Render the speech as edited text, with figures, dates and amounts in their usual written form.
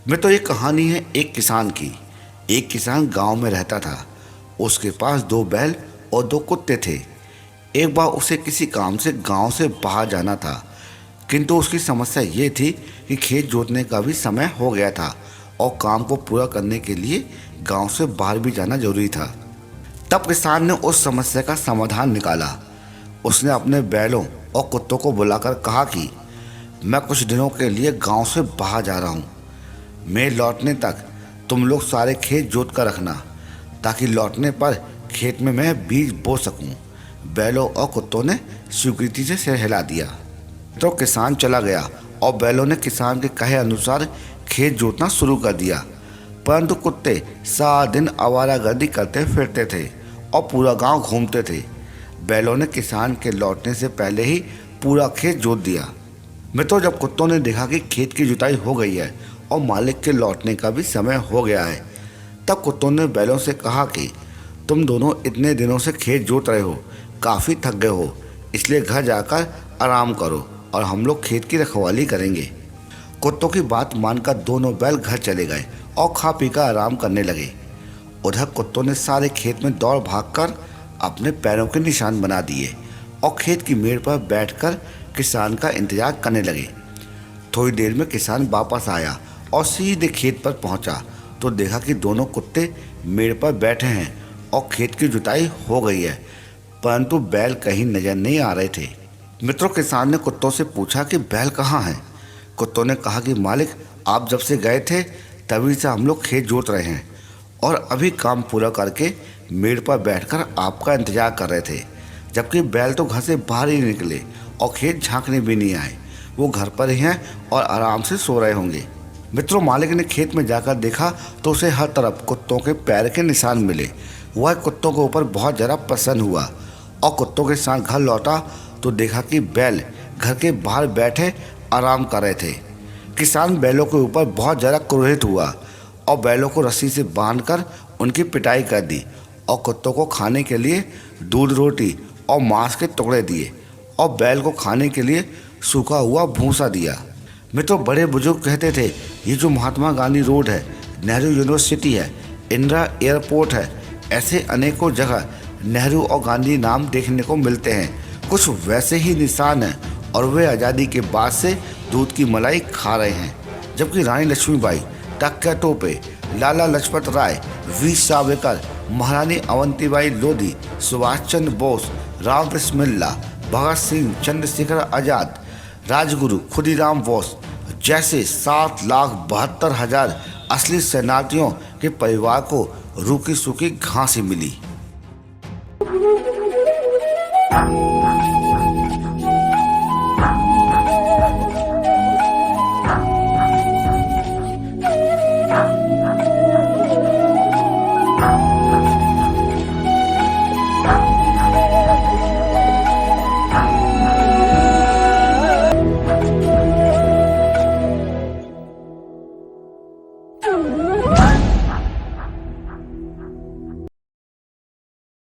में तो ये कहानी है एक किसान की। एक किसान गांव में रहता था। उसके पास 2 बैल और 2 कुत्ते थे। एक बार उसे किसी काम से गांव से बाहर जाना था, किंतु उसकी समस्या ये थी कि खेत जोतने का भी समय हो गया था और काम को पूरा करने के लिए गांव से बाहर भी जाना जरूरी था। तब किसान ने उस समस्या का समाधान निकाला। उसने अपने बैलों और कुत्तों को बुलाकर कहा कि मैं कुछ दिनों के लिए गांव से बाहर जा रहा हूँ। मैं लौटने तक तुम लोग सारे खेत जोत कर रखना, ताकि लौटने पर खेत में मैं बीज बो सकूं। बैलों और कुत्तों ने स्वीकृति से सिर हिला दिया। तो किसान चला गया और बैलों ने किसान के कहे अनुसार खेत जोतना शुरू कर दिया। परंतु कुत्ते सारा दिन आवारागर्दी करते फिरते थे और पूरा गांव घूमते थे। बैलों ने किसान के लौटने से पहले ही पूरा खेत जोत दिया। मित्रों, जब कुत्तों ने देखा कि खेत की जुताई हो गई है और मालिक के लौटने का भी समय हो गया है, तब कुत्तों ने बैलों से कहा कि तुम दोनों इतने दिनों से खेत जोत रहे हो, काफ़ी थक गए हो, इसलिए घर जाकर आराम करो और हम लोग खेत की रखवाली करेंगे। कुत्तों की बात मानकर दोनों बैल घर चले गए और खा पी कर आराम करने लगे। उधर कुत्तों ने सारे खेत में दौड़ भागकर अपने पैरों के निशान बना दिए और खेत की मेड़ पर बैठकर किसान का इंतजार करने लगे। थोड़ी देर में किसान वापस आया और सीधे खेत पर पहुंचा तो देखा कि दोनों कुत्ते मेड़ पर बैठे हैं और खेत की जुताई हो गई है, परंतु बैल कहीं नजर नहीं आ रहे थे। मित्रों, किसान ने कुत्तों से पूछा कि बैल कहाँ हैं। कुत्तों ने कहा कि मालिक, आप जब से गए थे तभी से हम लोग खेत जोत रहे हैं और अभी काम पूरा करके मेड़ पर बैठकर आपका इंतजार कर रहे थे, जबकि बैल तो घर से बाहर ही निकले और खेत झांकने भी नहीं आए। वो घर पर ही हैं और आराम से सो रहे होंगे। मित्रों, मालिक ने खेत में जाकर देखा तो उसे हर तरफ कुत्तों के पैर के निशान मिले। वह कुत्तों के ऊपर बहुत ज़्यादा प्रसन्न हुआ और कुत्तों के साथ घर लौटा तो देखा कि बैल घर के बाहर बैठे आराम कर रहे थे। किसान बैलों के ऊपर बहुत ज़्यादा क्रोधित हुआ और बैलों को रस्सी से बांधकर उनकी पिटाई कर दी और कुत्तों को खाने के लिए दूध, रोटी और मांस के टुकड़े दिए और बैल को खाने के लिए सूखा हुआ भूसा दिया। मित्रों, बड़े बुजुर्ग कहते थे, ये जो महात्मा गांधी रोड है, नेहरू यूनिवर्सिटी है, इंदिरा एयरपोर्ट है, ऐसे अनेकों जगह नेहरू और गांधी नाम देखने को मिलते हैं। कुछ वैसे ही निशान हैं और वे आज़ादी के बाद से दूध की मलाई खा रहे हैं, जबकि रानी लक्ष्मीबाई, तात्या टोपे, लाला लाजपत राय, वीर सावरकर, महारानी अवंतीबाई लोधी, सुभाष चंद्र बोस, राम बिस्मिल्ला, भगत सिंह, चंद्रशेखर आज़ाद, राजगुरु खुदीराम बोस जैसे 7,72,000 असली शरणार्थियों के परिवार को रूखी सूखी घास ही मिली।